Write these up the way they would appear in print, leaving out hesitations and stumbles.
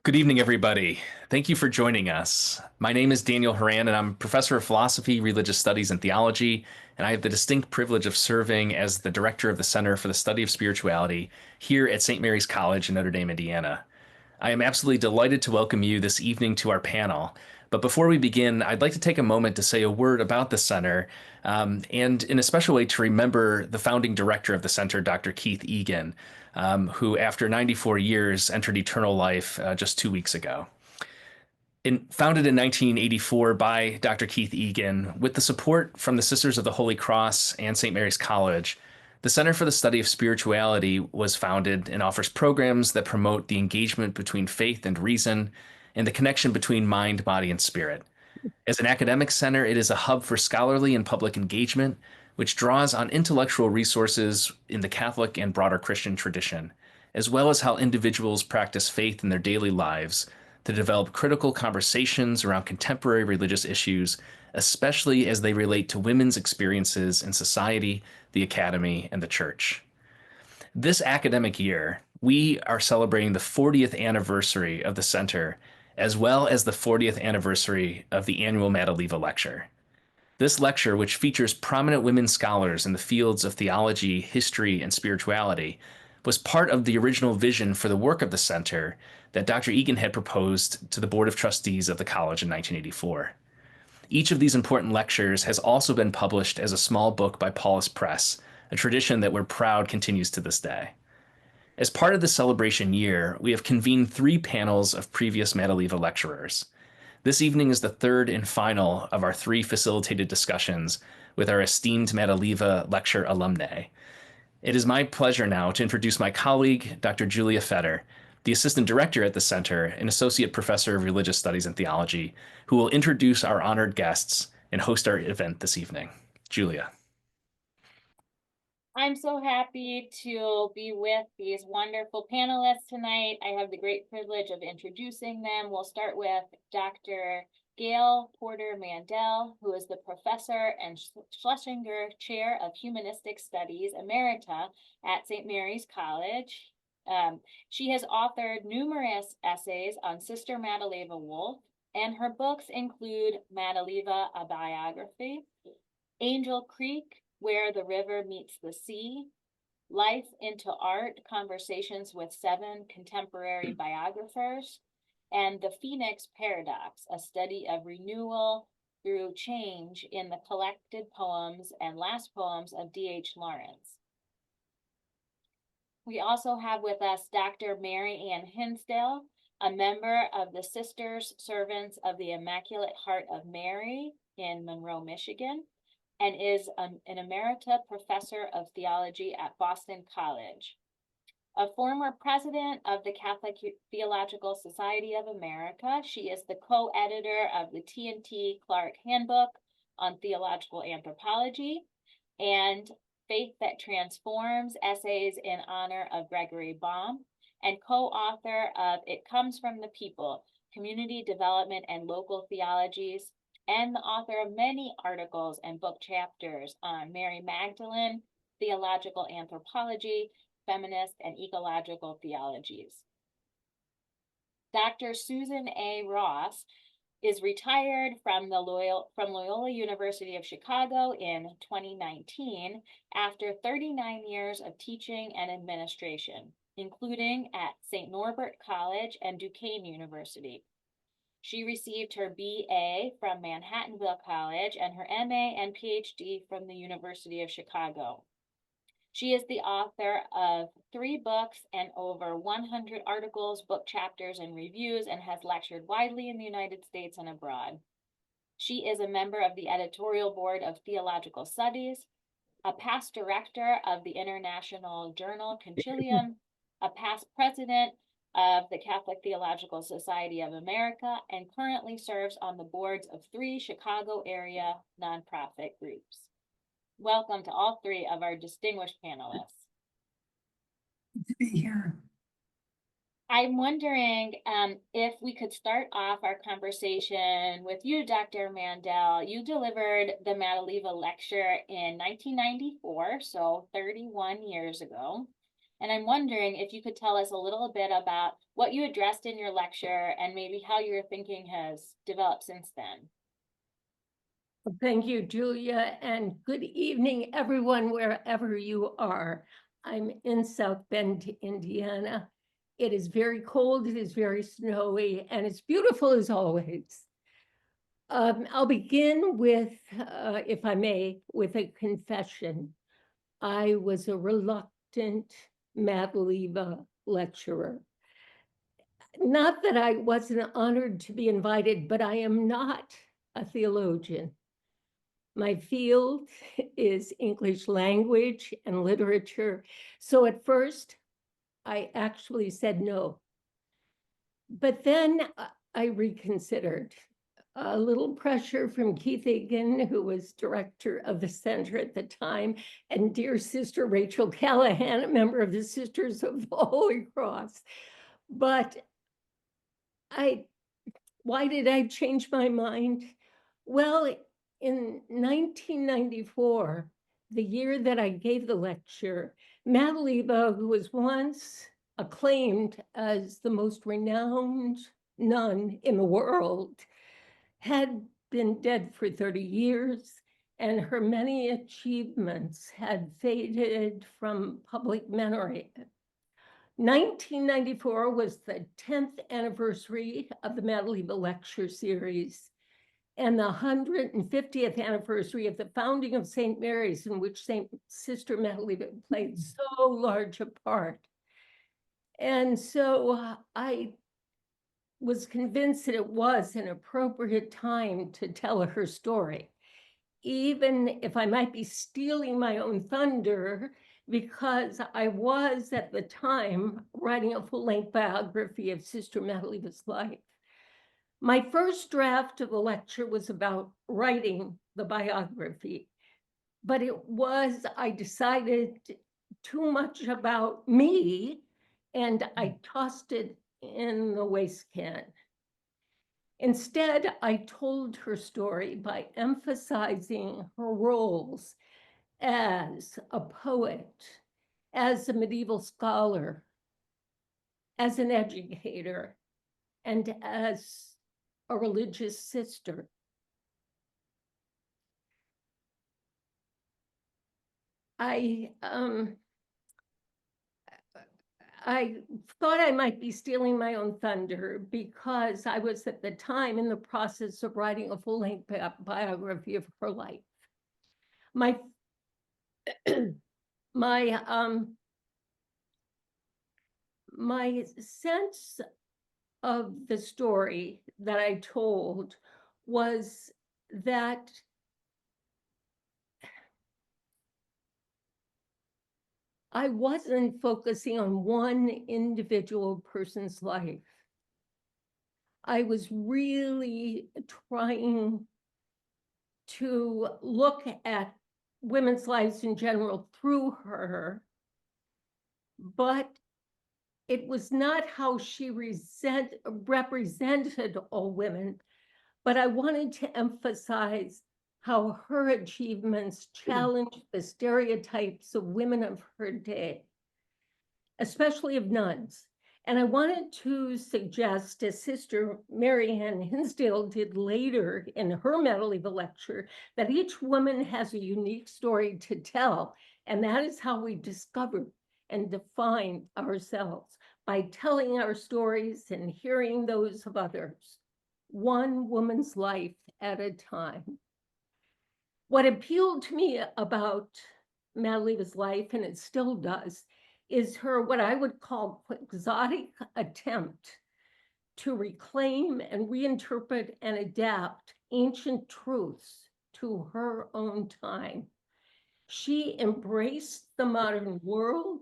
Good evening, everybody. Thank you for joining us. My name is Daniel Horan, and I'm professor of philosophy, religious studies, and theology. And I have the distinct privilege of serving as the director of the Center for the Study of Spirituality here at St. Mary's College in Notre Dame, Indiana. I am absolutely delighted to welcome you this evening to our panel. But before we begin, I'd like to take a moment to say a word about the center, and in a special way to remember the founding director of the center, Dr. Keith Egan, who, after 94 years, entered eternal life just 2 weeks ago. Founded in 1984 by Dr. Keith Egan, with the support from the Sisters of the Holy Cross and St. Mary's College, the Center for the Study of Spirituality was founded and offers programs that promote the engagement between faith and reason and the connection between mind, body, and spirit. As an academic center, it is a hub for scholarly and public engagement, which draws on intellectual resources in the Catholic and broader Christian tradition, as well as how individuals practice faith in their daily lives to develop critical conversations around contemporary religious issues, especially as they relate to women's experiences in society, the academy, and the church. This academic year, we are celebrating the 40th anniversary of the center, as well as the 40th anniversary of the annual Madeleva Lecture. This lecture, which features prominent women scholars in the fields of theology, history, and spirituality, was part of the original vision for the work of the center that Dr. Egan had proposed to the Board of Trustees of the college in 1984. Each of these important lectures has also been published as a small book by Paulus Press, a tradition that we're proud continues to this day. As part of the celebration year, we have convened 3 panels of previous Madeleva lecturers. This evening is the third and final of our 3 facilitated discussions with our esteemed Madeleva Lecture alumni. It is my pleasure now to introduce my colleague, Dr. Julia Fetter, the Assistant Director at the Center and Associate Professor of Religious Studies and Theology, who will introduce our honored guests and host our event this evening. Julia. I'm so happy to be with these wonderful panelists tonight. I have the great privilege of introducing them. We'll start with Dr. Gail Porter Mandell, who is the professor and Schlesinger Chair of Humanistic Studies Emerita at St. Mary's College. She has authored numerous essays on Sister Madeleva Wolff, and her books include Madeleva, a Biography, Angel Creek, Where the River Meets the Sea, Life into Art, Conversations with 7 Contemporary Biographers, and The Phoenix Paradox, a study of renewal through change in the collected poems and last poems of D.H. Lawrence. We also have with us Dr. Mary Ann Hinsdale, a member of the Sisters Servants of the Immaculate Heart of Mary in Monroe, Michigan, and is an Emerita Professor of Theology at Boston College. A former president of the Catholic Theological Society of America, she is the co-editor of the T&T Clark Handbook on Theological Anthropology and Faith That Transforms, Essays in Honor of Gregory Baum, and co-author of It Comes from the People, Community Development and Local Theologies, and the author of many articles and book chapters on Mary Magdalene, theological anthropology, feminist and ecological theologies. Dr. Susan A. Ross is retired from Loyola University of Chicago in 2019 after 39 years of teaching and administration, including at St. Norbert College and Duquesne University. She received her BA from Manhattanville College and her MA and PhD from the University of Chicago. She is the author of 3 books and over 100 articles, book chapters, and reviews, and has lectured widely in the United States and abroad. She is a member of the editorial board of Theological Studies, a past director of the international journal Concilium, a past president of the Catholic Theological Society of America, and currently serves on the boards of 3 Chicago area nonprofit groups. Welcome to all 3 of our distinguished panelists. Good to be here. I'm wondering if we could start off our conversation with you, Dr. Mandell. You delivered the Madeleva Lecture in 1994, so 31 years ago. And I'm wondering if you could tell us a little bit about what you addressed in your lecture and maybe how your thinking has developed since then. Thank you, Julia, and good evening, everyone, wherever you are. I'm in South Bend, Indiana. It is very cold, it is very snowy, and it's beautiful as always. I'll begin with, if I may, with a confession. I was a reluctant Madeleva lecturer. Not that I wasn't honored to be invited, but I am not a theologian. My field is English language and literature. So at first, I actually said no. But then I reconsidered. A little pressure from Keith Egan, who was director of the center at the time, and dear Sister Rachel Callahan, a member of the Sisters of the Holy Cross. But why did I change my mind? Well, in 1994, the year that I gave the lecture, Madeleva, who was once acclaimed as the most renowned nun in the world, had been dead for 30 years, and her many achievements had faded from public memory. 1994 was the 10th anniversary of the Madeleva Lecture series and the 150th anniversary of the founding of St. Mary's, in which Sister Madeleva played so large a part. And so I was convinced that it was an appropriate time to tell her story, even if I might be stealing my own thunder, because I was at the time writing a full-length biography of Sister Madeleva's life. My first draft of the lecture was about writing the biography, but I decided too much about me, and I tossed it in the waste can. Instead, I told her story by emphasizing her roles as a poet, as a medieval scholar, as an educator, and as a religious sister. I thought I might be stealing my own thunder because I was at the time in the process of writing a full-length biography of her life. My sense of the story that I told was that I wasn't focusing on one individual person's life. I was really trying to look at women's lives in general through her, but it was not how she represented all women, but I wanted to emphasize how her achievements challenged the stereotypes of women of her day, especially of nuns. And I wanted to suggest, as Sister Ann Hinsdale did later in her Madeleva lecture, that each woman has a unique story to tell. And that is how we discover and define ourselves, by telling our stories and hearing those of others, one woman's life at a time. What appealed to me about Madeleva's life, and it still does, is her what I would call quixotic attempt to reclaim and reinterpret and adapt ancient truths to her own time. She embraced the modern world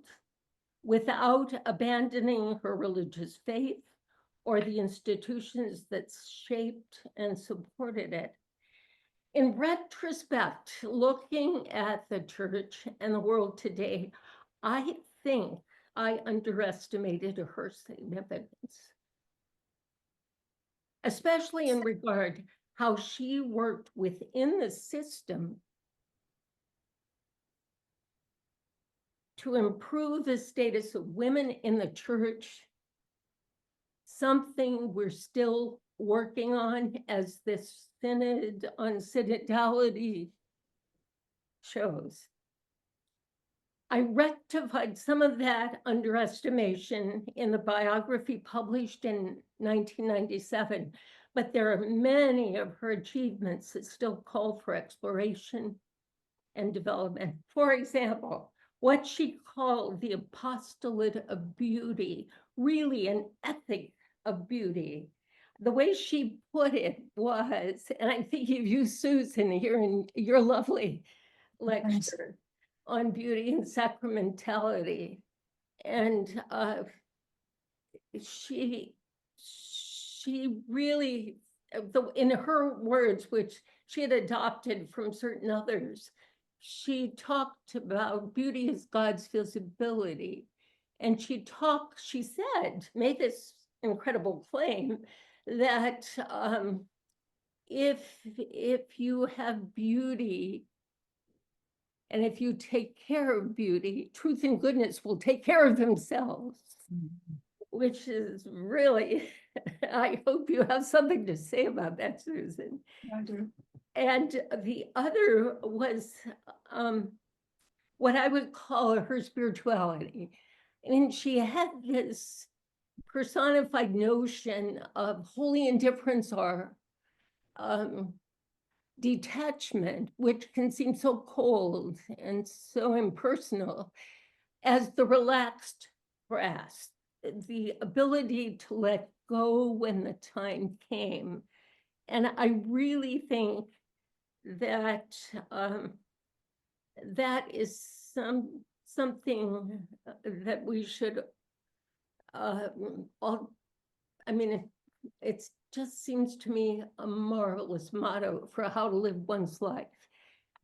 without abandoning her religious faith or the institutions that shaped and supported it. In retrospect, looking at the church and the world today, I think I underestimated her significance, especially in regard how she worked within the system to improve the status of women in the church, something we're still working on, as this synod on synodality shows. I rectified some of that underestimation in the biography published in 1997, but there are many of her achievements that still call for exploration and development. For example, what she called the apostolate of beauty, really an ethic of beauty. The way she put it was, and I think you've used Susan here in your lovely lecture on beauty and sacramentality. And she really, in her words, which she had adopted from certain others, she talked about beauty as God's visibility. And she said, made this incredible claim that if you have beauty, and if you take care of beauty, truth and goodness will take care of themselves, which is really, I hope you have something to say about that, Susan. I do. And the other was what I would call her spirituality. I mean, she had this personified notion of holy indifference or detachment, which can seem so cold and so impersonal, as the relaxed grasp, the ability to let go when the time came. And I really think that that is something that we should all, I mean, it just seems to me a marvelous motto for how to live one's life.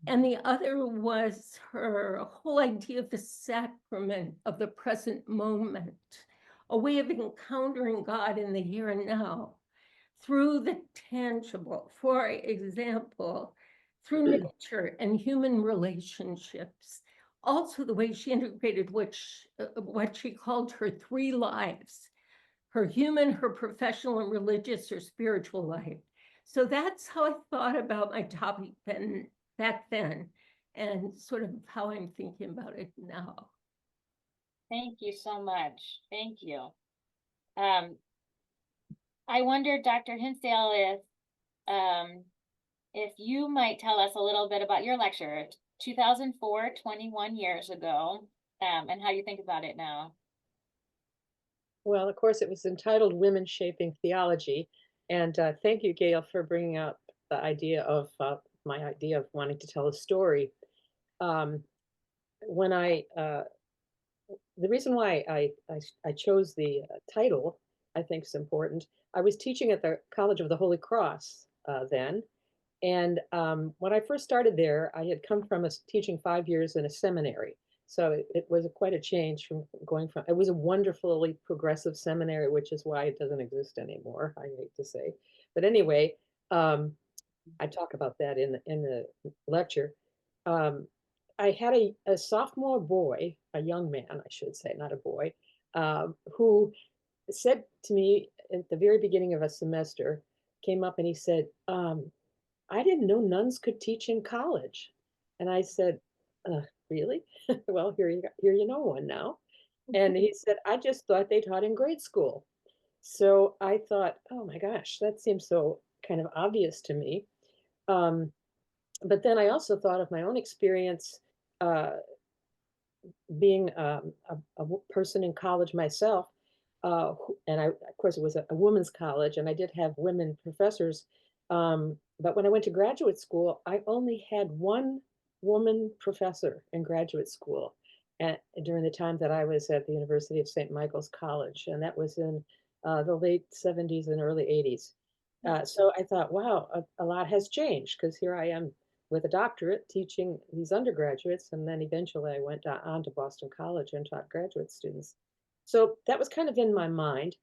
And the other was her whole idea of the sacrament of the present moment, a way of encountering God in the here and now through the tangible. For example, through nature and human relationships. Also, the way she integrated what she called her three lives: her human, her professional, and religious or spiritual life. So that's how I thought about my topic back then, and sort of how I'm thinking about it now. Thank you so much. Thank you. I wonder, Dr. Hinsdale, if you might tell us a little bit about your lecture, 2004, 21 years ago, and how you think about it now. Well, of course, it was entitled Women Shaping Theology. And thank you, Gail, for bringing up the idea of my idea of wanting to tell a story. When the reason why I chose the title, I think is important. I was teaching at the College of the Holy Cross then. And when I first started there, I had come from teaching 5 years in a seminary. So it was quite a change from going from, it was a wonderfully progressive seminary, which is why it doesn't exist anymore, I hate to say. But anyway, I talk about that in the lecture. I had a sophomore boy, a young man, I should say, not a boy, who said to me at the very beginning of a semester, came up and he said, I didn't know nuns could teach in college. And I said, really? Well, here you know one now. And he said, I just thought they taught in grade school. So I thought, oh my gosh, that seems so kind of obvious to me. But then I also thought of my own experience being a person in college myself. And of course, it was a women's college, and I did have women professors. But when I went to graduate school, I only had one woman professor in graduate school during the time that I was at the University of St. Michael's College, and that was in the late 70s and early 80s. So I thought, wow, a lot has changed, because here I am with a doctorate teaching these undergraduates, and then eventually I went on to Boston College and taught graduate students. So that was kind of in my mind.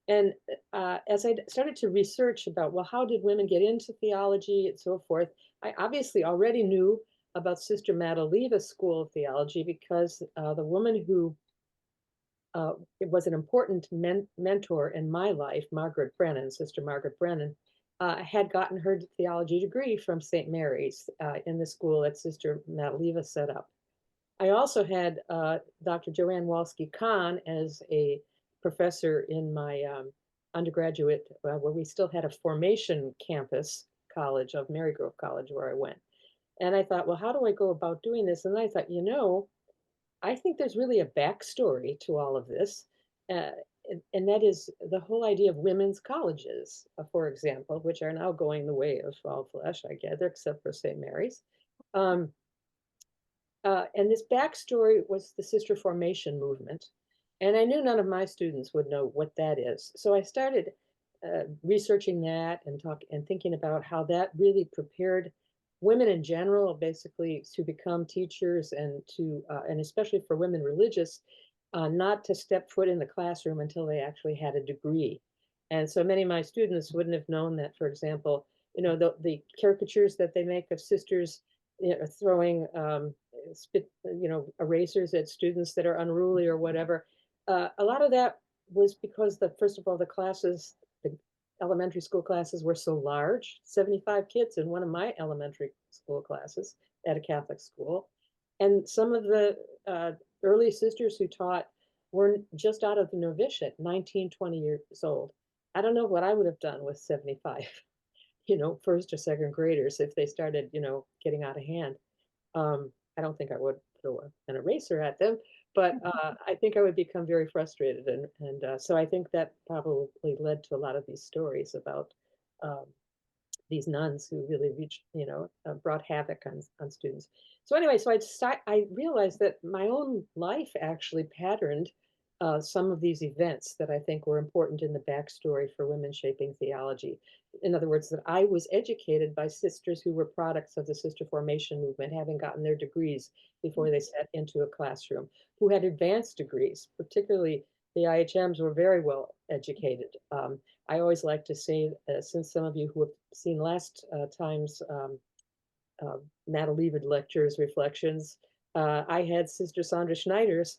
And as I started to research about, well, how did women get into theology and so forth, I obviously already knew about Sister Madeleva's School of Theology because the woman who it was an important mentor in my life, Margaret Brennan, Sister Margaret Brennan, had gotten her theology degree from St. Mary's in the school that Sister Madeleva set up. I also had Dr. Joanne Walsky-Kahn as a professor in my undergraduate, where we still had a formation campus college of Marygrove College where I went. And I thought, well, how do I go about doing this? And I thought, I think there's really a backstory to all of this. Uh, and that is the whole idea of women's colleges, for example, which are now going the way of all flesh, I gather, except for St. Mary's. And this backstory was the sister formation movement. And I knew none of my students would know what that is. So I started researching that and thinking about how that really prepared women in general, basically, to become teachers and especially for women religious, not to step foot in the classroom until they actually had a degree. And so many of my students wouldn't have known that, for example, the caricatures that they make of sisters throwing erasers at students that are unruly or whatever. A lot of that was because first of all, the elementary school classes were so large, 75 kids in one of my elementary school classes at a Catholic school. And some of the early sisters who taught were just out of the novitiate, 19, 20 years old. I don't know what I would have done with 75, first or second graders if they started, getting out of hand. I don't think I would throw an eraser at them, but I think I would become very frustrated. And so I think that probably led to a lot of these stories about these nuns who really brought havoc on students. So anyway, I realized that my own life actually patterned some of these events that I think were important in the backstory for women shaping theology. In other words, that I was educated by sisters who were products of the sister formation movement, having gotten their degrees before they sat into a classroom, who had advanced degrees, particularly the IHMs were very well educated. I always like to say, since some of you who have seen last time's Madeleva Lectures, Reflections, I had Sister Sandra Schneider's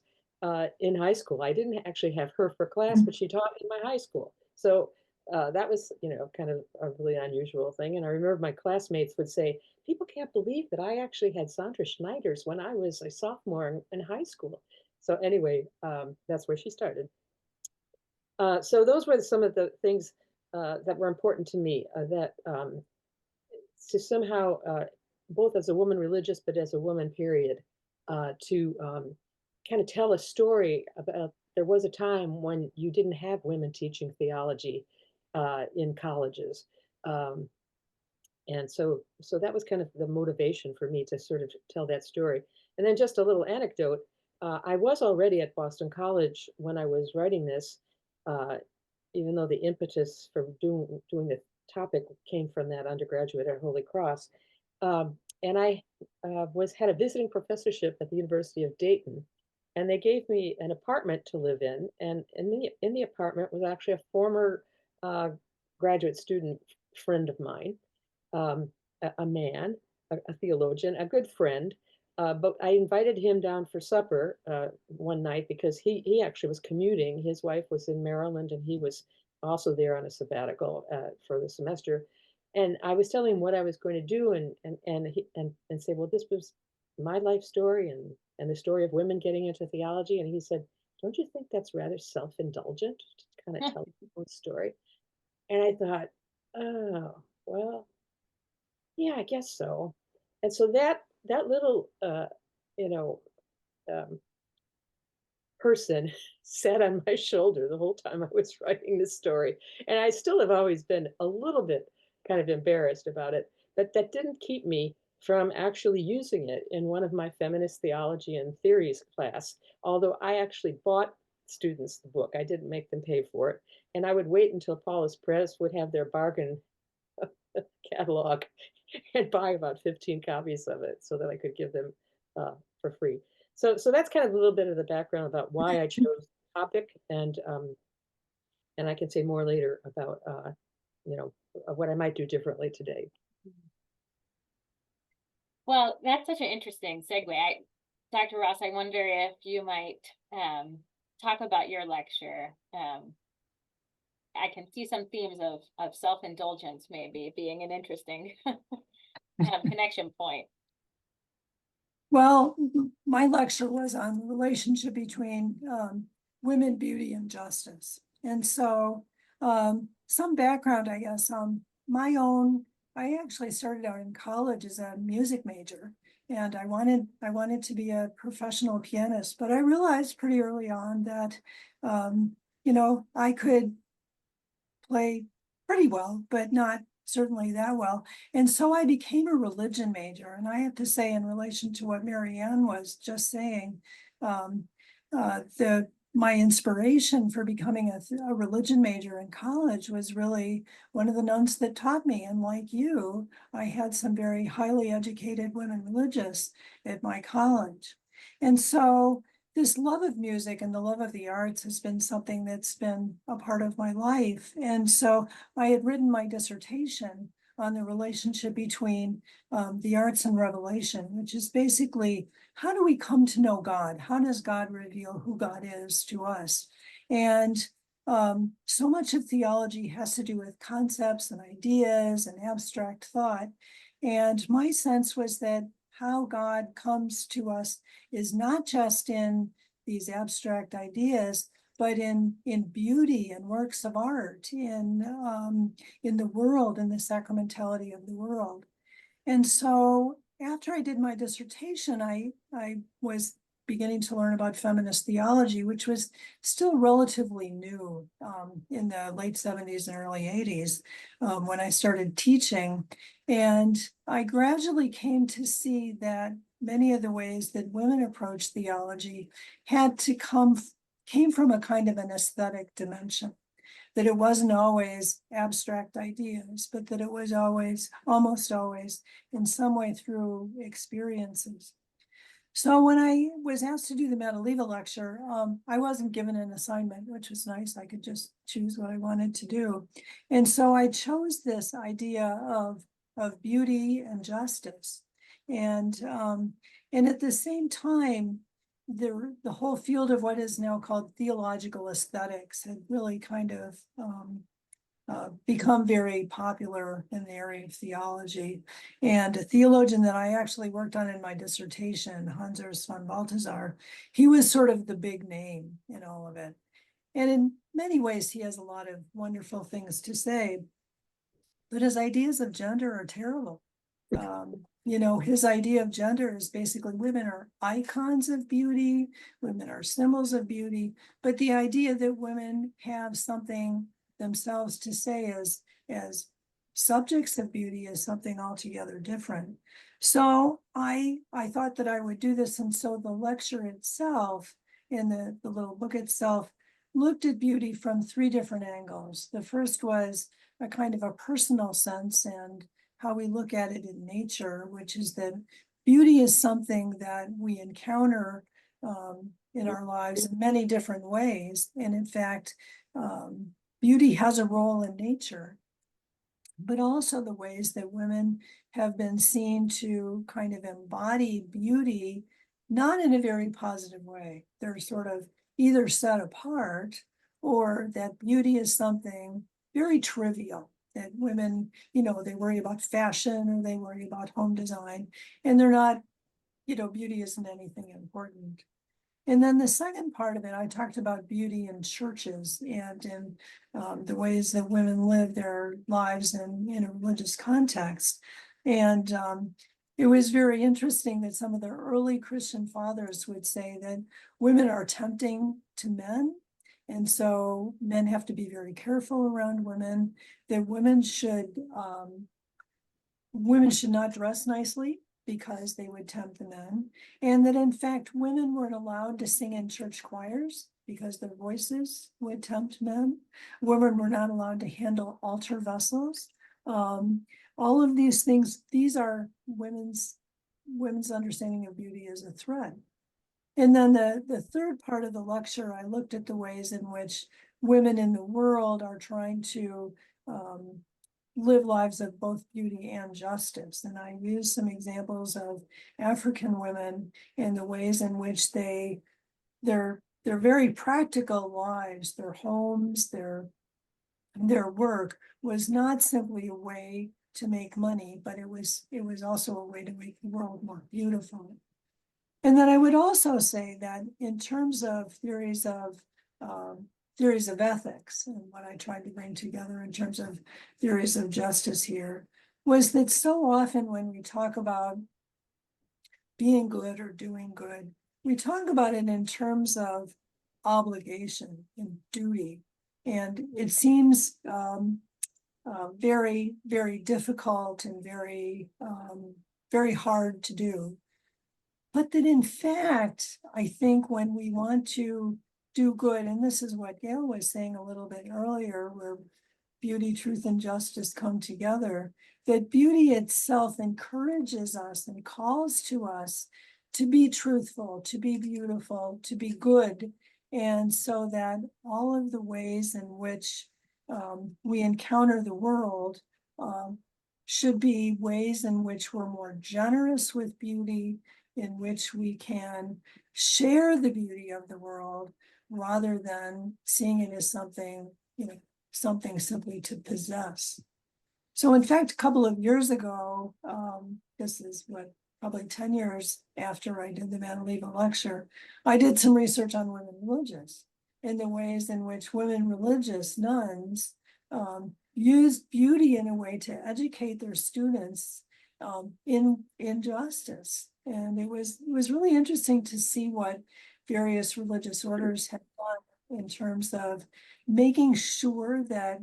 in high school. I didn't actually have her for class, but she taught in my high school. So that was, kind of a really unusual thing. And I remember my classmates would say, people can't believe that I actually had Sandra Schneider's when I was a sophomore in high school. So anyway, that's where she started. So those were some of the things that were important to me, that to somehow, both as a woman religious, but as a woman, period, to kind of tell a story about there was a time when you didn't have women teaching theology in colleges. And so that was kind of the motivation for me to sort of tell that story. And then just a little anecdote. I was already at Boston College when I was writing this, even though the impetus for doing the topic came from that undergraduate at Holy Cross. And I had a visiting professorship at the University of Dayton, and they gave me an apartment to live in. And in the apartment was actually a former graduate student friend of mine, a man, a theologian, a good friend. But I invited him down for supper one night because he actually was commuting. His wife was in Maryland, and he was also there on a sabbatical for the semester. And I was telling him what I was going to do, and say, well, this was my life story and the story of women getting into theology. And he said, don't you think that's rather self-indulgent to kind of tell your own story? And I thought, oh, well, yeah, I guess so. And so that little, you know, um, person sat on my shoulder the whole time I was writing this story. And I still have always been a little bit kind of embarrassed about it, but that didn't keep me from actually using it in one of my feminist theology and theories class, although I actually bought students the book. I didn't make them pay for it. And I would wait until Paulus Press would have their bargain catalog and buy about 15 copies of it so that I could give them for free. So that's kind of a little bit of the background about why I chose the topic, and I can say more later about what I might do differently today. Well, that's such an interesting segue. Dr. Ross, I wonder if you might talk about your lecture. I can see some themes of self-indulgence maybe being an interesting connection point. Well, my lecture was on the relationship between women, beauty, and justice. And so some background, I guess, I actually started out in college as a music major, and I wanted to be a professional pianist, but I realized pretty early on that, I could play pretty well, but not certainly that well. And so I became a religion major. And I have to say, in relation to what Marianne was just saying, my inspiration for becoming a religion major in college was really one of the nuns that taught me. And like you, I had some very highly educated women religious at my college. And so this love of music and the love of the arts has been something that's been a part of my life. And so I had written my dissertation on the relationship between the arts and revelation, which is basically, how do we come to know God? How does God reveal who God is to us? And so much of theology has to do with concepts and ideas and abstract thought. And my sense was that how God comes to us is not just in these abstract ideas, but in beauty and works of art, in the world, in the sacramentality of the world. And so after I did my dissertation, I was beginning to learn about feminist theology, which was still relatively new in the late 70s and early 80s when I started teaching. And I gradually came to see that many of the ways that women approach theology came from a kind of an aesthetic dimension, that it wasn't always abstract ideas, but that it was almost always, in some way through experiences. So when I was asked to do the Madeleva Lecture, I wasn't given an assignment, which was nice. I could just choose what I wanted to do. And so I chose this idea of beauty and justice. And at the same time, the whole field of what is now called theological aesthetics had really kind of become very popular in the area of theology. And a theologian that I actually worked on in my dissertation, Hans Urs von Balthasar, he was sort of the big name in all of it. And in many ways, he has a lot of wonderful things to say, but his ideas of gender are terrible. His idea of gender is basically women are icons of beauty, women are symbols of beauty, but the idea that women have something themselves to say as subjects of beauty is something altogether different. So I thought that I would do this, and so the lecture itself, in the little book itself, looked at beauty from 3 different angles. The first was a kind of a personal sense and how we look at it in nature, which is that beauty is something that we encounter in our lives in many different ways. And in fact, beauty has a role in nature, but also the ways that women have been seen to kind of embody beauty, not in a very positive way. They're sort of either set apart, or that beauty is something very trivial, that women, they worry about fashion or they worry about home design, and they're not, beauty isn't anything important. And then the second part of it, I talked about beauty in churches and in the ways that women live their lives in a religious context. And it was very interesting that some of the early Christian fathers would say that women are tempting to men. And so men have to be very careful around women, that women should not dress nicely because they would tempt the men, and that in fact women weren't allowed to sing in church choirs because their voices would tempt men. Women were not allowed to handle altar vessels. All of these things, these are women's understanding of beauty as a threat. And then the third part of the lecture, I looked at the ways in which women in the world are trying to live lives of both beauty and justice. And I use some examples of African women and the ways in which their very practical lives, their homes, their work was not simply a way to make money, but it was also a way to make the world more beautiful. And then I would also say that in terms of theories of ethics, and what I tried to bring together in terms of theories of justice here, was that so often when we talk about being good or doing good, we talk about it in terms of obligation and duty. And it seems very, very difficult and very, very hard to do. But that in fact, I think when we want to do good, and this is what Gail was saying a little bit earlier, where beauty, truth, and justice come together, that beauty itself encourages us and calls to us to be truthful, to be beautiful, to be good. And so that all of the ways in which we encounter the world should be ways in which we're more generous with beauty, in which we can share the beauty of the world rather than seeing it as something, something simply to possess. So in fact, a couple of years ago, this is probably 10 years after I did the Madeleva Lecture, I did some research on women religious and the ways in which women religious nuns used beauty in a way to educate their students in justice. And it was really interesting to see what various religious orders had done in terms of making sure that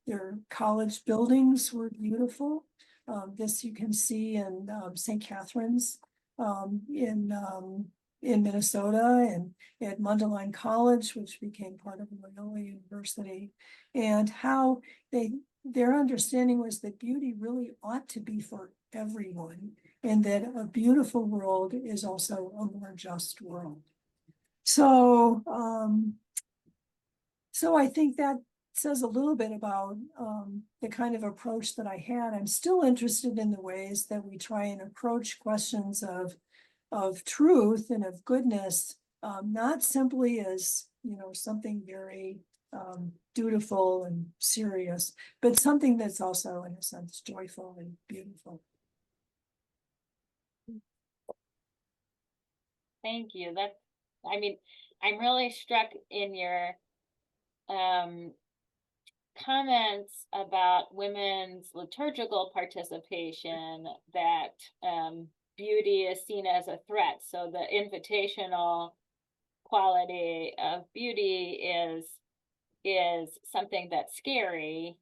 their college buildings were beautiful. This you can see in St. Catherine's in Minnesota, and at Mundelein College, which became part of Loyola University, and how their understanding was that beauty really ought to be for everyone, and that a beautiful world is also a more just world. So, so I think that says a little bit about the kind of approach that I had. I'm still interested in the ways that we try and approach questions of truth and of goodness, not simply as, something very dutiful and serious, but something that's also, in a sense, joyful and beautiful. Thank you. I'm really struck in your comments about women's liturgical participation, that beauty is seen as a threat. So the invitational quality of beauty is something that's scary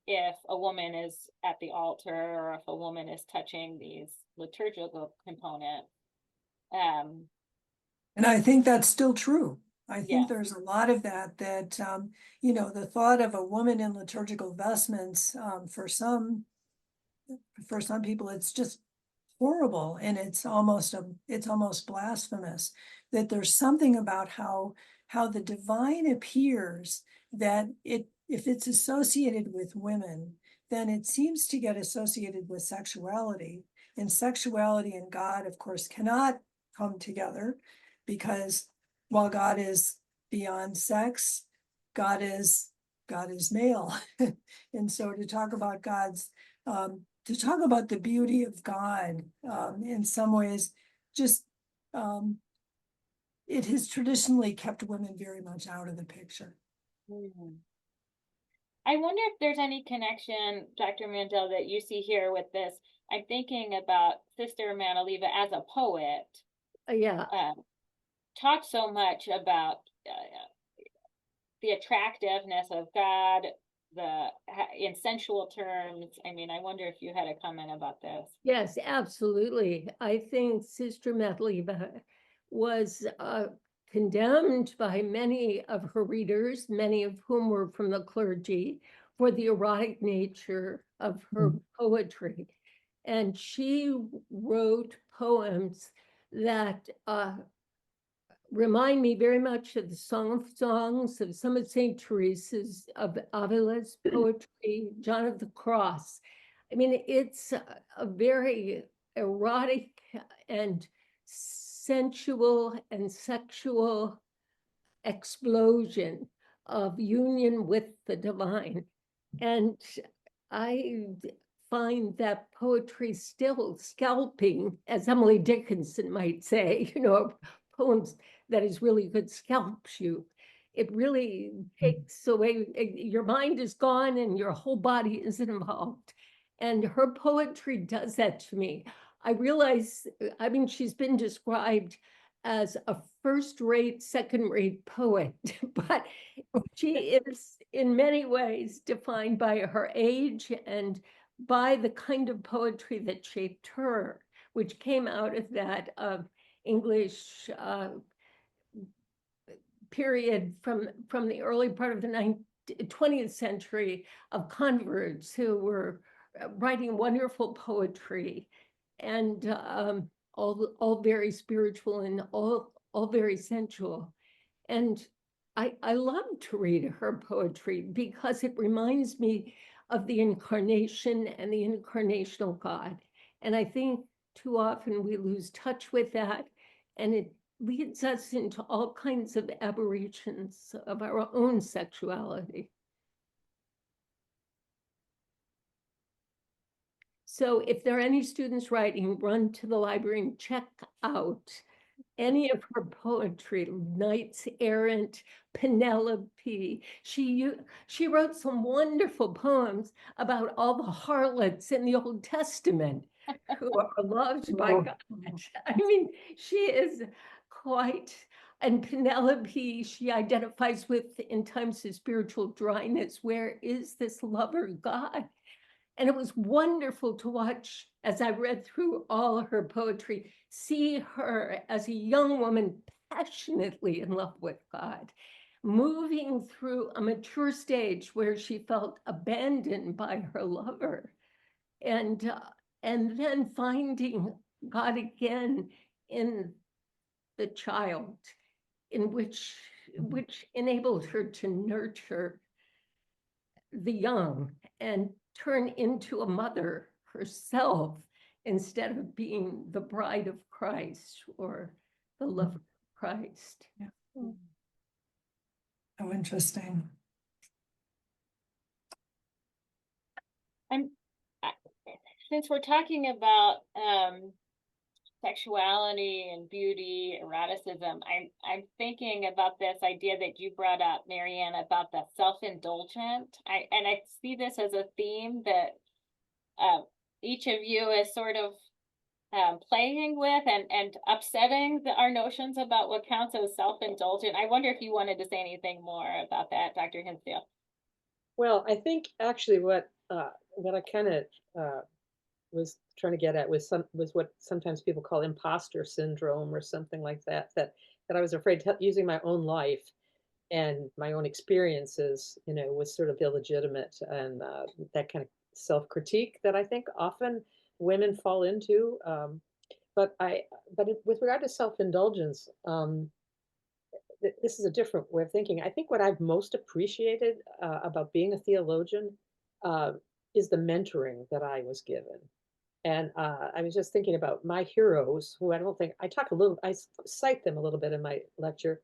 if a woman is at the altar, or if a woman is touching these liturgical components. And I think that's still true. I think Yeah. there's a lot of that, the thought of a woman in liturgical vestments, for some people, it's just horrible. And it's almost blasphemous that there's something about how the divine appears, that if it's associated with women, then it seems to get associated with sexuality. And sexuality and God, of course, cannot come together, because while God is beyond sex, God is male. And so to talk about the beauty of God, in some ways, just it has traditionally kept women very much out of the picture. Mm-hmm. I wonder if there's any connection, Dr. Mandell, that you see here with this. I'm thinking about Sister Madeleva as a poet. Yeah. Talked so much about the attractiveness of God, in sensual terms. I wonder if you had a comment about this. Yes, absolutely. I think Sister Madeleva was condemned by many of her readers, many of whom were from the clergy, for the erotic nature of her poetry. And she wrote poems that remind me very much of the Song of Songs, of some of St. Teresa's, of Avila's poetry, John of the Cross. I mean, it's a very erotic and sensual and sexual explosion of union with the divine. And I find that poetry still scalping, as Emily Dickinson might say, poems that is really good scalps you. It really takes away, your mind is gone and your whole body isn't involved. And her poetry does that to me. I realize, I mean, she's been described as a first-rate, second-rate poet, but she is in many ways defined by her age and by the kind of poetry that shaped her, which came out of that English period from the early part of the 20th century of converts who were writing wonderful poetry and all very spiritual and all very sensual. And I love to read her poetry because it reminds me of the incarnation and the incarnational God. And I think too often we lose touch with that, and it leads us into all kinds of aberrations of our own sexuality. So if there are any students writing, run to the library and check out any of her poetry, Knights Errant, Penelope. She wrote some wonderful poems about all the harlots in the Old Testament who are loved by God. I mean, she is quite, and Penelope, she identifies with in times of spiritual dryness, where is this lover God? And it was wonderful to watch, as I read through all her poetry, see her as a young woman passionately in love with God, moving through a mature stage where she felt abandoned by her lover, and then finding God again in the child, in which enabled her to nurture the young and turn into a mother herself instead of being the bride of Christ or the lover of Christ. Yeah. Oh, interesting. Since we're talking about sexuality and beauty, eroticism, I'm thinking about this idea that you brought up, Marianne, about the self-indulgent. I see this as a theme that each of you is sort of playing with and upsetting our notions about what counts as self-indulgent. I wonder if you wanted to say anything more about that, Dr. Hinsdale. Well, I think actually what I kind of was trying to get at was what sometimes people call imposter syndrome or something like that. That I was afraid using my own life and my own experiences, was sort of illegitimate, and that kind of self-critique that I think often women fall into. But with regard to self-indulgence, this is a different way of thinking. I think what I've most appreciated about being a theologian is the mentoring that I was given. And I was just thinking about my heroes, who I cite them a little bit in my lecture,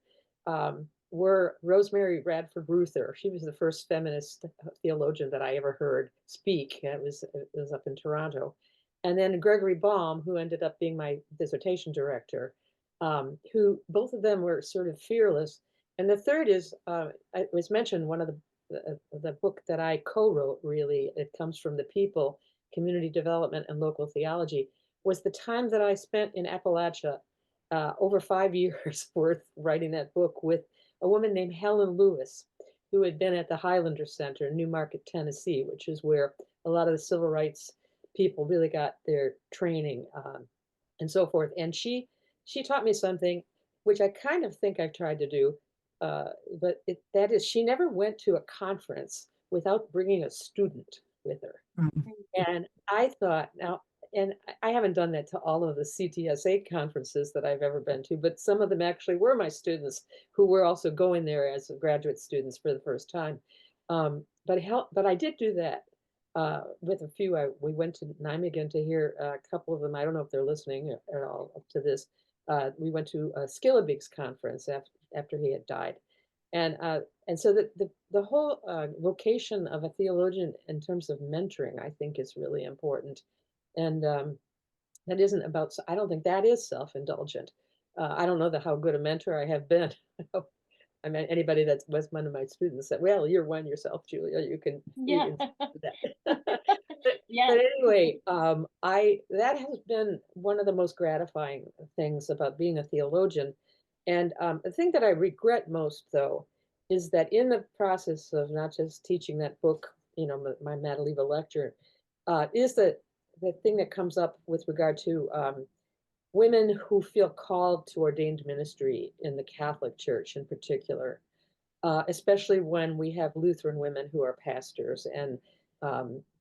were Rosemary Radford Ruther. She was the first feminist theologian that I ever heard speak. It was up in Toronto. And then Gregory Baum, who ended up being my dissertation director, who both of them were sort of fearless. And the third is, it was mentioned, one of the book that I co-wrote, really, it comes from the people, Community Development and Local Theology, was the time that I spent in Appalachia, over 5 years worth writing that book with a woman named Helen Lewis, who had been at the Highlander Center in Newmarket, Tennessee, which is where a lot of the civil rights people really got their training and so forth. And she taught me something which I kind of think I've tried to do, but that is, she never went to a conference without bringing a student with her. Mm-hmm. And I thought, now, and I haven't done that to all of the CTSA conferences that I've ever been to, but some of them actually were my students who were also going there as graduate students for the first time. But I did do that with a few. We went to Nijmegen to hear a couple of them. I don't know if they're listening at all up to this. We went to a Skillebek's conference after he had died. And so the whole vocation of a theologian in terms of mentoring, I think, is really important. And that isn't about, I don't think that is self-indulgent. I don't know how good a mentor I have been. I mean, anybody that was one of my students said, well, you're one yourself, Julia, you can Yeah. do that. Yeah. But anyway, that has been one of the most gratifying things about being a theologian. And the thing that I regret most, though, is that in the process of not just teaching that book, my Madeleva Lecture, is the thing that comes up with regard to women who feel called to ordained ministry in the Catholic Church in particular, especially when we have Lutheran women who are pastors and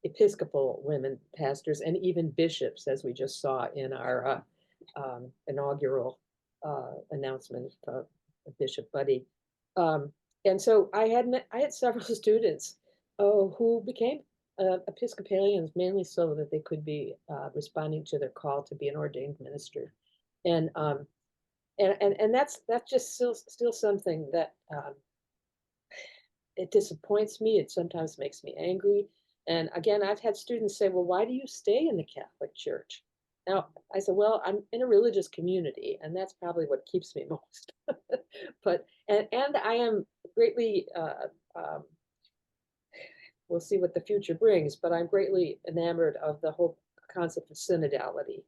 Episcopal women pastors and even bishops, as we just saw in our inaugural announcement of Bishop Buddy. And so I had several students who became Episcopalians, mainly so that they could be responding to their call to be an ordained minister, and that's just still something that it disappoints me. It sometimes makes me angry. And again, I've had students say, "Well, why do you stay in the Catholic Church?" Now I said, "Well, I'm in a religious community, and that's probably what keeps me most." But and I am greatly we'll see what the future brings, but I'm greatly enamored of the whole concept of synodality.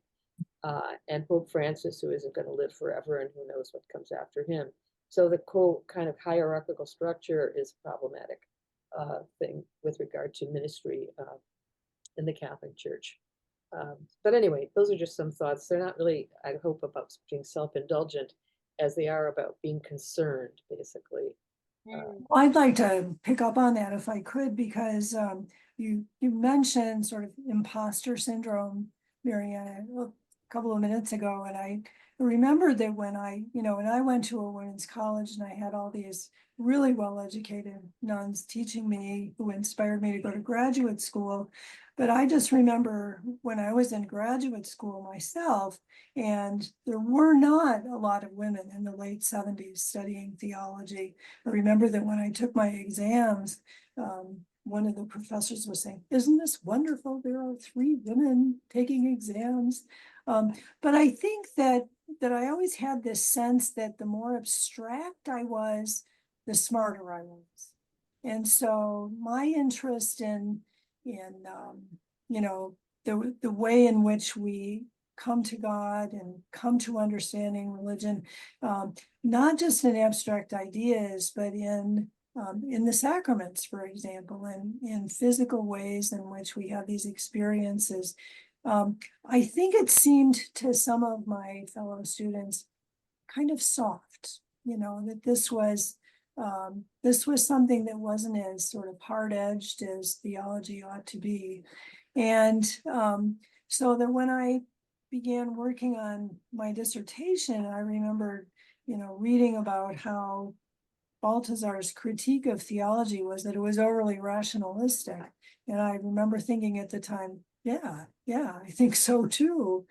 And Pope Francis, who isn't going to live forever and who knows what comes after him. So the whole kind of hierarchical structure is a problematic thing with regard to ministry in the Catholic Church. But anyway, those are just some thoughts. They're not really, I hope, about being self-indulgent as they are about being concerned, basically. I'd like to pick up on that if I could, because you mentioned sort of imposter syndrome, Marianne, a couple of minutes ago, and I remember that when I went to a women's college and I had all these really well-educated nuns teaching me, who inspired me to go to graduate school. But I just remember when I was in graduate school myself, and there were not a lot of women in the late 70s studying theology. I remember that when I took my exams, one of the professors was saying, "Isn't this wonderful? There are 3 women taking exams." But I think that I always had this sense that the more abstract I was, the smarter I was. And so my interest in the way in which we come to God and come to understanding religion, not just in abstract ideas, but in the sacraments, for example, and in physical ways in which we have these experiences. I think it seemed to some of my fellow students kind of soft, that this was something that wasn't as sort of hard-edged as theology ought to be. And so that when I began working on my dissertation, I remember, reading about how Balthasar's critique of theology was that it was overly rationalistic. And I remember thinking at the time, yeah, I think so too.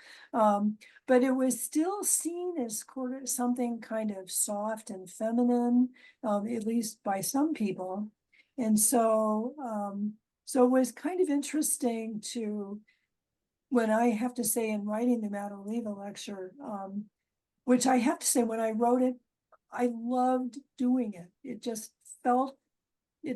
But it was still seen as something kind of soft and feminine, at least by some people. And so, it was kind of interesting when I have to say in writing the Madeleva Lecture, which I have to say when I wrote it, I loved doing it. It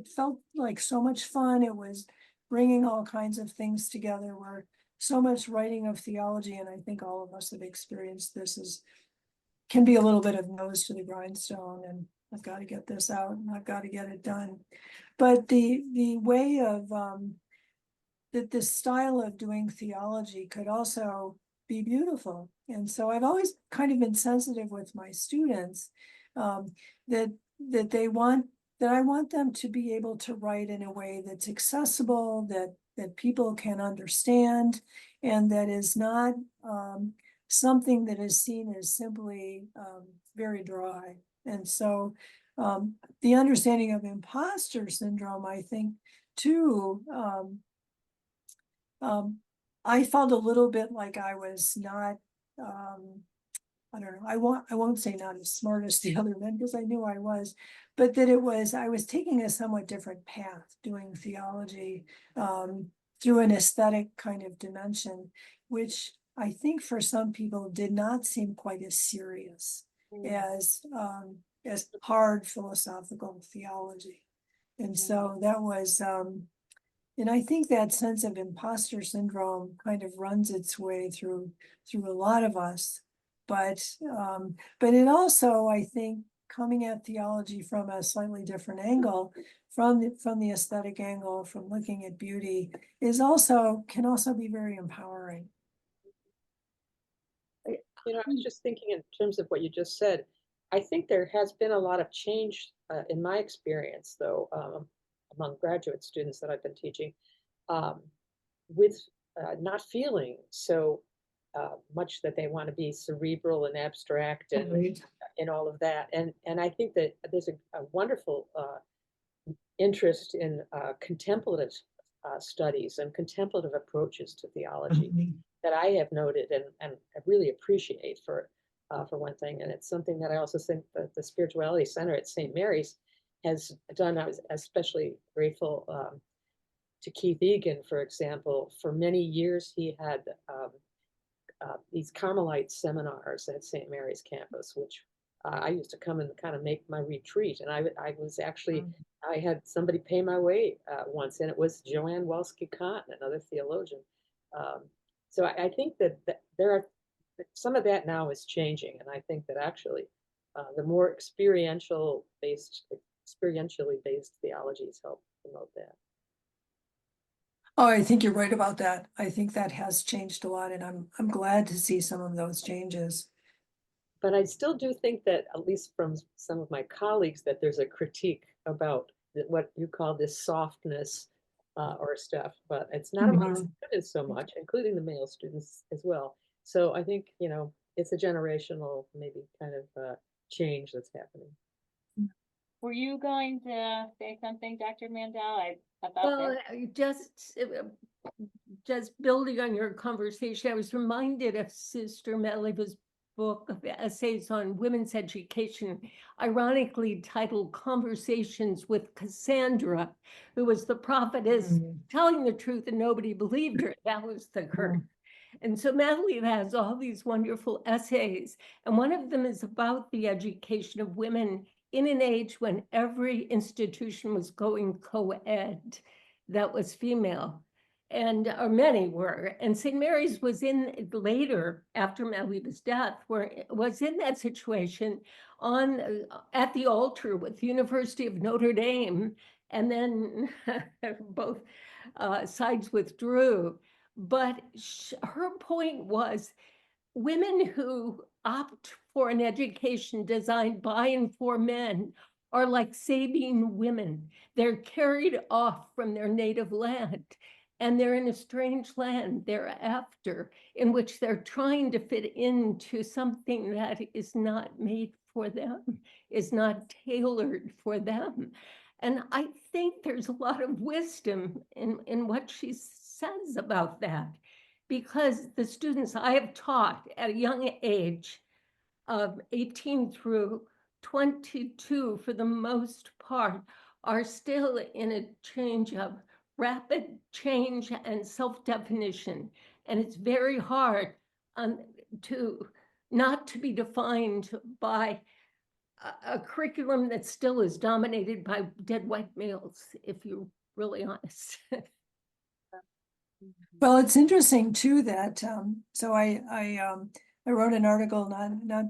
felt like so much fun. It was bringing all kinds of things together, where so much writing of theology, and I think all of us have experienced this, can be a little bit of nose to the grindstone, and I've got to get this out and I've got to get it done. But the way of that this style of doing theology could also be beautiful. And so I've always kind of been sensitive with my students, that I want them to be able to write in a way that's accessible, that people can understand, and that is not something that is seen as simply very dry. And so the understanding of imposter syndrome, I think, too, I felt a little bit like I was not, I don't know, I won't say not as smart as the other men, because I knew I was, but that I was taking a somewhat different path, doing theology through an aesthetic kind of dimension, which I think for some people did not seem quite as serious as hard philosophical theology. And so that was, and I think that sense of imposter syndrome kind of runs its way through a lot of us. But it also, I think, coming at theology from a slightly different angle, from the aesthetic angle, from looking at beauty, can also be very empowering. You know, I was just thinking in terms of what you just said. I think there has been a lot of change in my experience, though, among graduate students that I've been teaching, with not feeling so much that they want to be cerebral and abstract and Right. and all of that. And I think that there's a wonderful interest in contemplative studies and contemplative approaches to theology that I have noted and I really appreciate for one thing. And it's something that I also think that the Spirituality Center at St. Mary's has done. I was especially grateful to Keith Egan, for example. For many years, he had these Carmelite seminars at St. Mary's campus, which I used to come and kind of make my retreat. And I was actually, I had somebody pay my way once, and it was Joanne Welsky-Cotton, another theologian. So I think that there are, some of that now is changing. And I think that actually the more experientially based theologies help promote that. Oh, I think you're right about that. I think that has changed a lot, and I'm glad to see some of those changes. But I still do think that, at least from some of my colleagues, that there's a critique about what you call this softness or stuff, but it's not among students so much, including the male students as well. So I think, you know, it's a generational maybe kind of change that's happening. Were you going to say something, Dr. Mandell, about Well, this? just building on your conversation, I was reminded of Sister Madeleva's book of essays on women's education, ironically titled Conversations with Cassandra, who was the prophetess telling the truth and nobody believed her. That was the curse. And so Madeleva has all these wonderful essays, and one of them is about the education of women in an age when every institution was going co-ed that was female, and or many were. And St. Mary's was in later, after Madeleva's death, where was in that situation on at the altar with the University of Notre Dame, and then both sides withdrew. But her point was, women who opt for an education designed by and for men are like Sabine women. They're carried off from their native land, and they're in a strange land thereafter, in which they're trying to fit into something that is not made for them, is not tailored for them. And I think there's a lot of wisdom in what she says about that, because the students I have taught at a young age of 18 through 22, for the most part, are still in a change of rapid change and self-definition. And it's very hard to not to be defined by a curriculum that still is dominated by dead white males, if you're really honest. Well, it's interesting too that so I wrote an article not a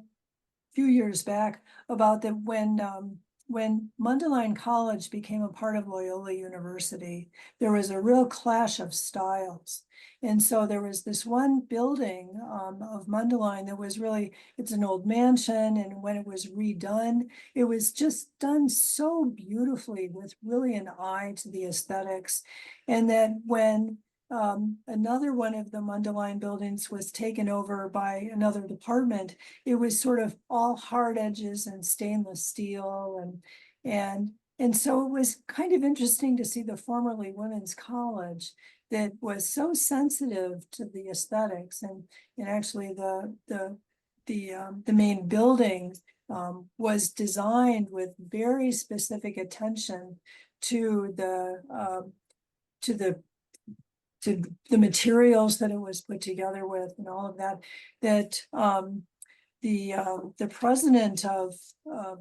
few years back about that when Mundelein College became a part of Loyola University, there was a real clash of styles. And so there was this one building of Mundelein that was really, it's an old mansion, and when it was redone, it was just done so beautifully with really an eye to the aesthetics. And that when another one of the Mundelein buildings was taken over by another department. It was sort of all hard edges and stainless steel, and so it was kind of interesting to see the formerly women's college that was so sensitive to the aesthetics, and actually the main building was designed with very specific attention to the materials that it was put together with and all of that, that the president of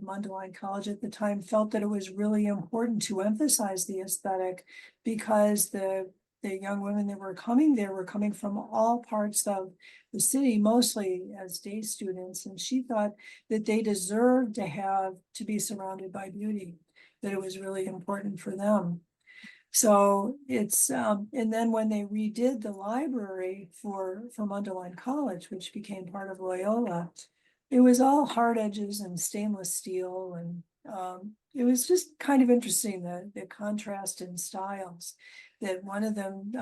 Mundelein College at the time felt that it was really important to emphasize the aesthetic, because the young women that were coming there were coming from all parts of the city, mostly as day students, and she thought that they deserved to be surrounded by beauty, that it was really important for them. So it's, and then when they redid the library for Mundelein College, which became part of Loyola, it was all hard edges and stainless steel, and it was just kind of interesting, the contrast in styles, that one of them,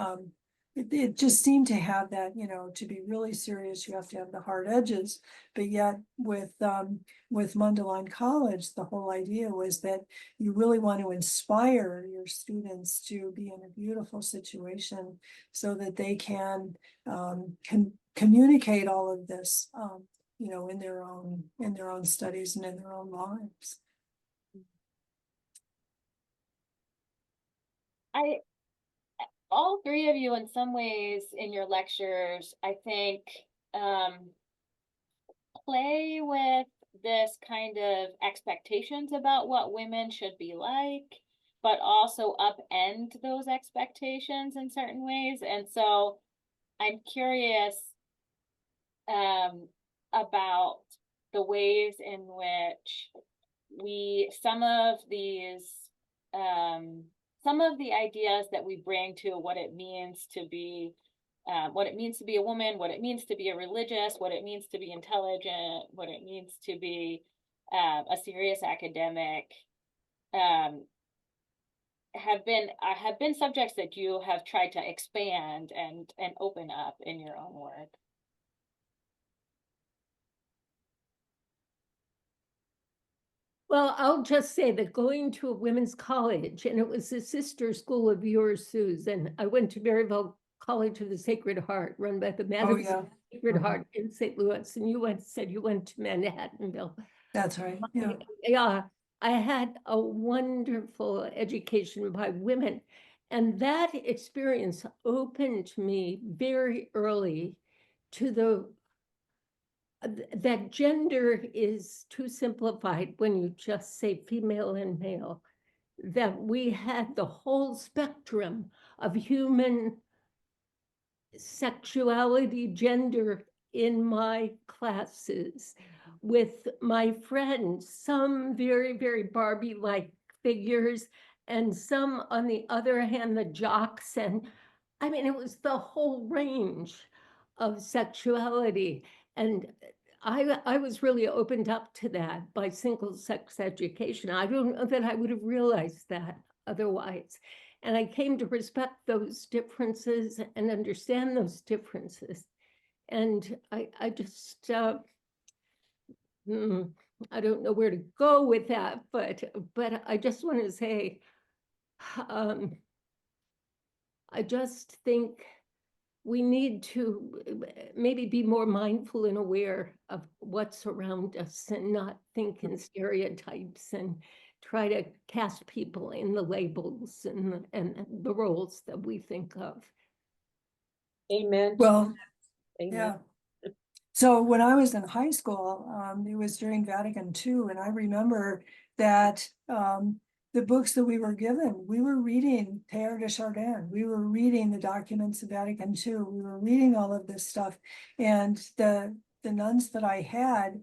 it just seemed to have that, to be really serious, you have to have the hard edges, but yet with Mundelein College, the whole idea was that you really want to inspire your students to be in a beautiful situation so that they can communicate all of this, in their own studies and in their own lives. All three of you in some ways in your lectures, I think, play with this kind of expectations about what women should be like, but also upend those expectations in certain ways. And so I'm curious about the ways in which some of the ideas that we bring to what it means to be a woman, what it means to be a religious, what it means to be intelligent, what it means to be a serious academic, have been subjects that you have tried to expand and open up in your own work. Well, I'll just say that going to a women's college, and it was a sister school of yours, Susan. I went to Maryville College of the Sacred Heart, run by the Madeleva Sacred Heart in St. Louis, and you said you went to Manhattanville. That's right. Yeah. Yeah, I had a wonderful education by women, and that experience opened me very early to that gender is too simplified when you just say female and male, that we had the whole spectrum of human sexuality, gender in my classes with my friends, some very, very Barbie-like figures, and some, on the other hand, the jocks. And I mean, it was the whole range of sexuality. And I was really opened up to that by single-sex education. I don't know that I would have realized that otherwise. And I came to respect those differences and understand those differences. And I just, I don't know where to go with that, but I just want to say, I just think we need to maybe be more mindful and aware of what's around us and not think in stereotypes and try to cast people in the labels and the roles that we think of. Amen. Well, Amen. yeah. So when I was in high school, it was during Vatican II, and I remember that the books that we were given, we were reading Teilhard de Chardin, we were reading the documents of Vatican II, we were reading all of this stuff, and the nuns that I had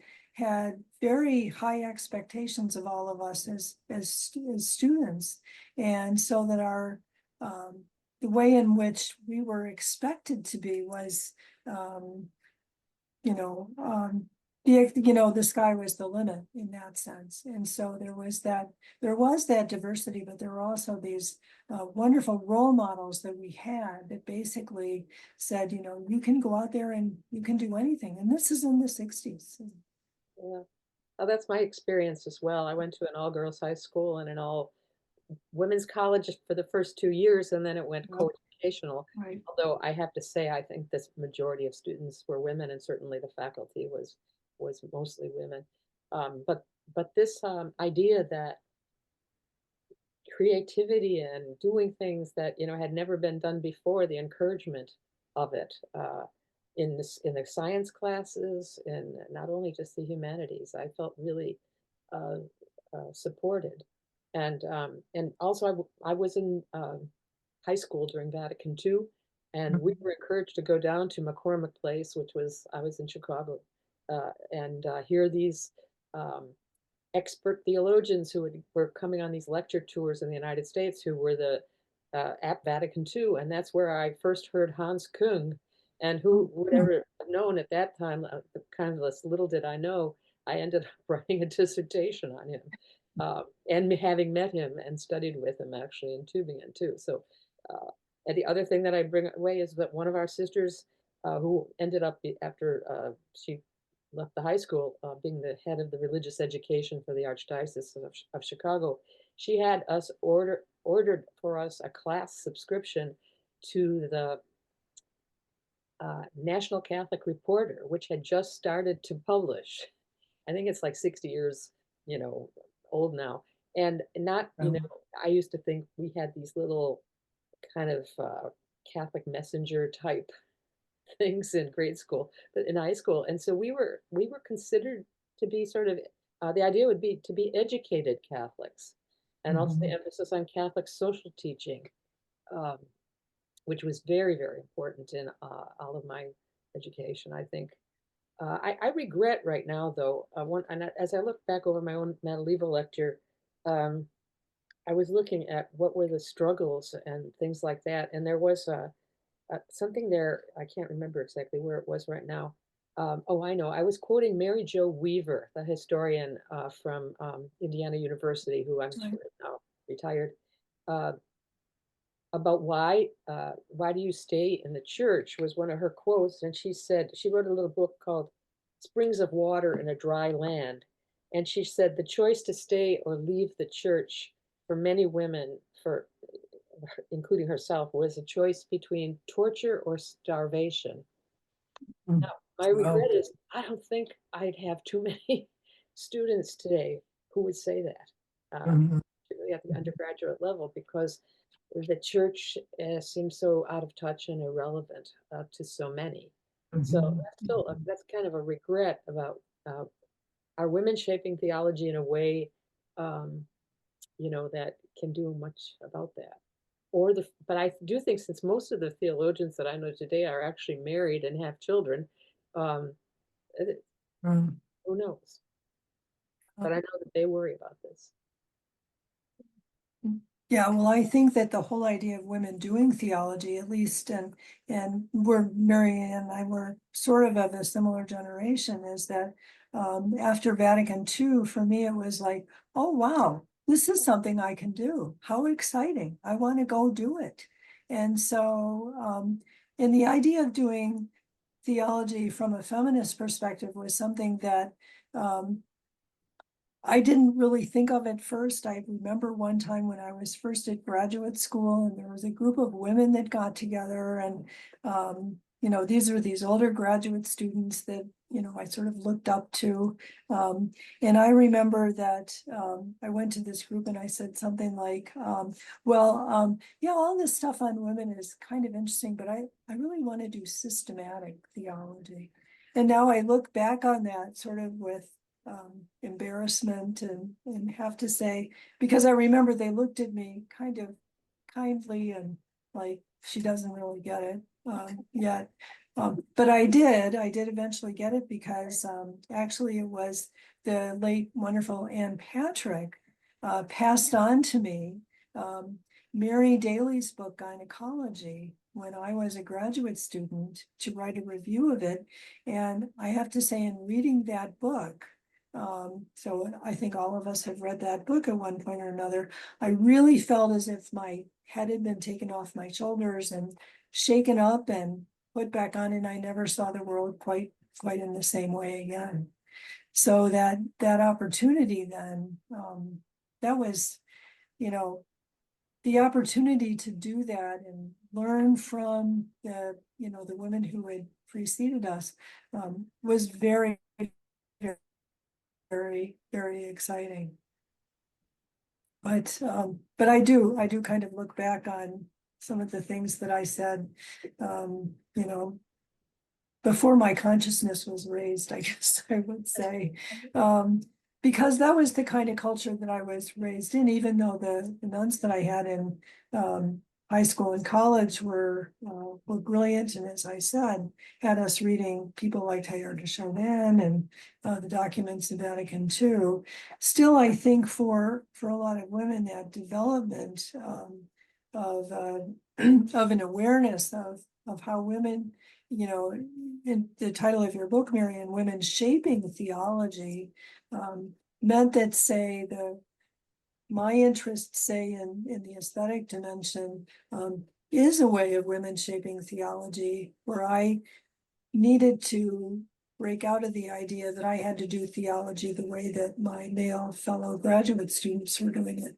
very high expectations of all of us as students, and so that the way in which we were expected to be was the sky was the limit in that sense. And so there was that diversity, but there were also these wonderful role models that we had that basically said, you can go out there and you can do anything. And this is in the 60s. Yeah. Oh, that's my experience as well. I went to an all-girls high school and an all women's college for the first 2 years, and then it went co-educational. Right. Although I have to say, I think this majority of students were women, and certainly the faculty was mostly women. But this idea that creativity and doing things that had never been done before, the encouragement of it in the science classes, and not only just the humanities, I felt really supported. And also I was in high school during Vatican II, and we were encouraged to go down to McCormick Place, I was in Chicago, and hear these expert theologians who were coming on these lecture tours in the United States, who were at Vatican II, and that's where I first heard Hans Kung, and who would ever have known at that time, kind of as little did I know, I ended up writing a dissertation on him, and having met him and studied with him actually in Tübingen too. So, and the other thing that I bring away is that one of our sisters, who ended up after she left the high school, being the head of the religious education for the Archdiocese of Chicago, she had us ordered for us a class subscription to the National Catholic Reporter, which had just started to publish. I think it's like 60 years, old now. And not, I used to think we had these little kind of Catholic messenger type things in grade school, but in high school. And so we were considered to be sort of, the idea would be to be educated Catholics, and also the emphasis on Catholic social teaching, which was very, very important in all of my education, I think. I regret right now, though, as I look back over my own Madeleva Lecture, I was looking at what were the struggles and things like that. And there was something there, I can't remember exactly where it was right now. Oh, I know. I was quoting Mary Jo Weaver, the historian from Indiana University, who I'm sure is now retired, about why do you stay in the church, was one of her quotes. And she wrote a little book called Springs of Water in a Dry Land. And she said the choice to stay or leave the church for many women, including herself, was a choice between torture or starvation. Now, my regret is I don't think I'd have too many students today who would say that, particularly at the undergraduate level, because the church seems so out of touch and irrelevant to so many. So that's kind of a regret about are women shaping theology in a way, that can do much about that. But I do think, since most of the theologians that I know today are actually married and have children, who knows? But I know that they worry about this. Yeah, well, I think that the whole idea of women doing theology, at least, and Mary and I were sort of a similar generation, is that after Vatican II, for me, it was like, oh, wow, this is something I can do. How exciting. I want to go do it. And so, and the idea of doing theology from a feminist perspective was something that I didn't really think of at first. I remember one time when I was first at graduate school, and there was a group of women that got together, and these older graduate students that I sort of looked up to, and I remember that I went to this group and I said something like, yeah, all this stuff on women is kind of interesting, but I really want to do systematic theology. And now I look back on that sort of with embarrassment and have to say, because I remember they looked at me kind of kindly and like, she doesn't really get it yet. But I did eventually get it, because actually it was the late wonderful Ann Patrick passed on to me Mary Daly's book, Gynecology, when I was a graduate student to write a review of it. And I have to say, in reading that book, so I think all of us have read that book at one point or another, I really felt as if my head had been taken off my shoulders and shaken up and put back on, and I never saw the world quite in the same way again. So that opportunity then, that was, the opportunity to do that and learn from the women who had preceded us, was very, very, very exciting. But I do kind of look back on some of the things that I said, before my consciousness was raised, I guess I would say, because that was the kind of culture that I was raised in, even though the nuns that I had in high school and college were brilliant. And as I said, had us reading people like Teilhard de Chardin and the documents of Vatican II. Still, I think for a lot of women, that development of an awareness of how women, in the title of your book, Marian, Women Shaping Theology, meant that, say, my interest, say, in the aesthetic dimension, is a way of women shaping theology, where I needed to break out of the idea that I had to do theology the way that my male fellow graduate students were doing it.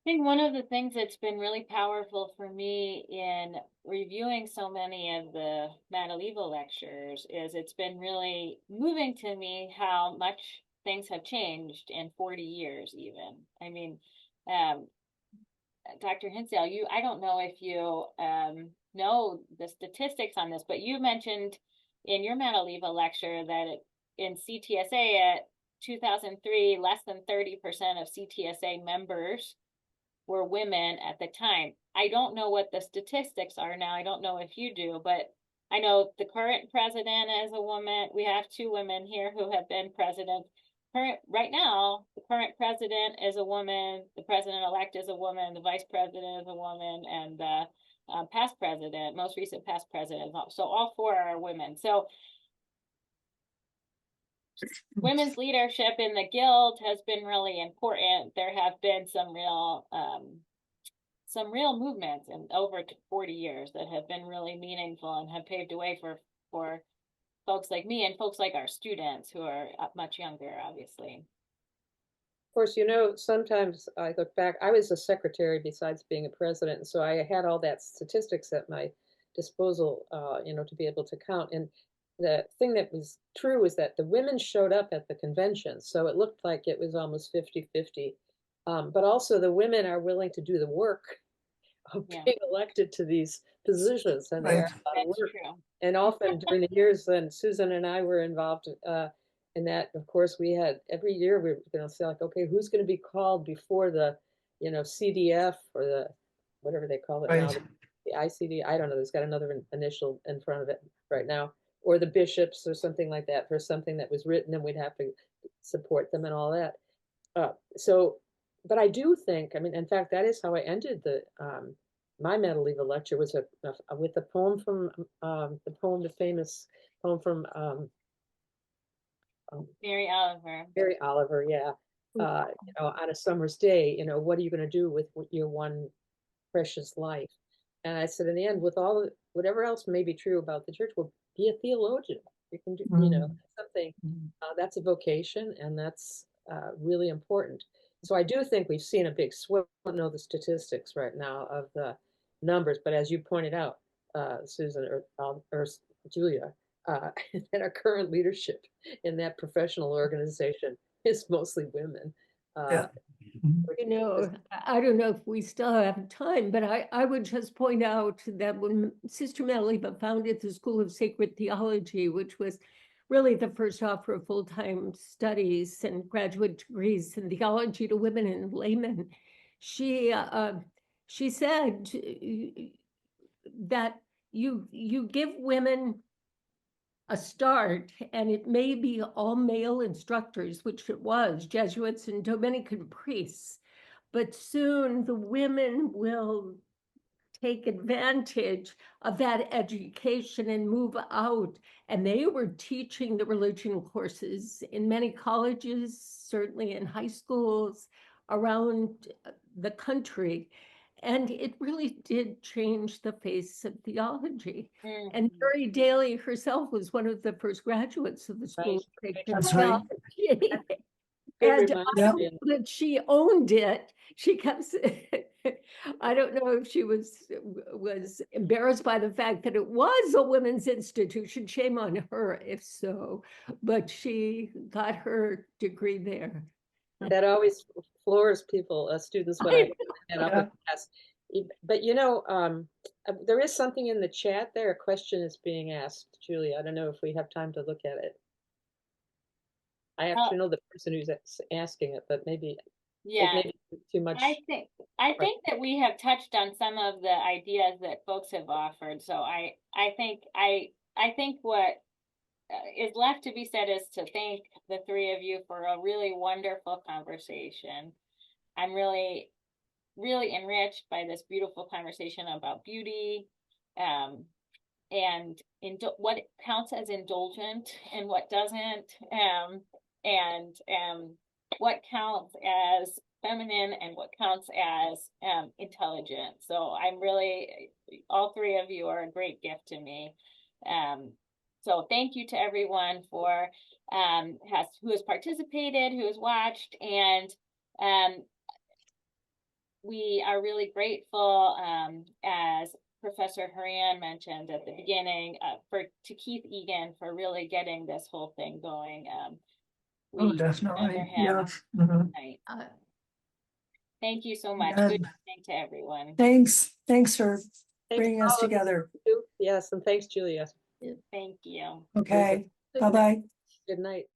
I think one of the things that's been really powerful for me in reviewing so many of the Madeleva lectures is it's been really moving to me how much things have changed in 40 years even. I mean, Dr. Hinsdale, I don't know if you know the statistics on this, but you mentioned in your Madeleva lecture that in CTSA at 2003, less than 30% of CTSA members were women at the time. I don't know what the statistics are now. I don't know if you do, but I know the current president is a woman. We have 2 women here who have been president. Right now, the current president is a woman, the president-elect is a woman, the vice president is a woman, and the past president, most recent past president. So all 4 are women. So women's leadership in the guild has been really important. There have been some real movements in over 40 years that have been really meaningful and have paved the way for folks like me and folks like our students who are much younger, obviously. Of course, sometimes I look back, I was a secretary besides being a president, and so I had all that statistics at my disposal, to be able to count. And the thing that was true is that the women showed up at the convention, so it looked like it was almost 50-50. But also the women are willing to do the work of being elected to these positions, and they are a lot of work. True. And often during the years when Susan and I were involved in that, of course, we had every year we were going to say, like, okay, who's going to be called before the, CDF or the whatever they call it now, the ICD. I don't know. There's got another initial in front of it right now, or the bishops or something like that for something that was written, and we'd have to support them and all that. But I do think, in fact, that is how I ended my Madeleva lecture was with a poem from the famous poem from Mary Oliver. Mary Oliver, yeah. On a summer's day, what are you going to do with your one precious life? And I said, in the end, with whatever else may be true about the church, well, be a theologian. You can do, something. That's a vocation, and that's really important. So I do think we've seen a big swing. I don't know the statistics right now of the numbers, but as you pointed out, Susan or Julia, that our current leadership in that professional organization is mostly women. Yeah. I don't know if we still have time, but I would just point out that when Sister Madeleva founded the School of Sacred Theology, which was really the first offer of full-time studies and graduate degrees in theology to women and laymen, she said that you give women a start, and it may be all male instructors, which it was, Jesuits and Dominican priests, but soon the women will take advantage of that education and move out. And they were teaching the religion courses in many colleges, certainly in high schools around the country. And it really did change the face of theology. And Mhm. Mary Daly herself was one of the first graduates of the School of Sacred That's right. Theology. Good And reminder, I don't Jan. know that she owned it. She kept, I don't know if she was embarrassed by the fact that it was a women's institution. Shame on her if so, but she got her degree there. That always floors people, students, when I get up with class. But you know, there is something in the chat there. A question is being asked, Julie. I don't know if we have time to look at it. I actually know the person who's asking it, but maybe it Yeah, may be too much. I think that we have touched on some of the ideas that folks have offered. So I think what is left to be said is to thank the three of you for a really wonderful conversation. I'm really, really enriched by this beautiful conversation about beauty, and what counts as indulgent and what doesn't, and what counts as feminine and what counts as intelligent. So I'm really, all three of you are a great gift to me. So thank you to everyone for who has participated, who has watched, and we are really grateful, as Professor Horan mentioned at the beginning, to Keith Egan for really getting this whole thing going. Oh, We definitely. honor him Yeah. Mhm. tonight. Thank you so much. Good. Good evening to everyone. Thanks for Thanks bringing us all of you. together. Yes, and thanks, Julia. Thank you. Okay, bye-bye. Good night.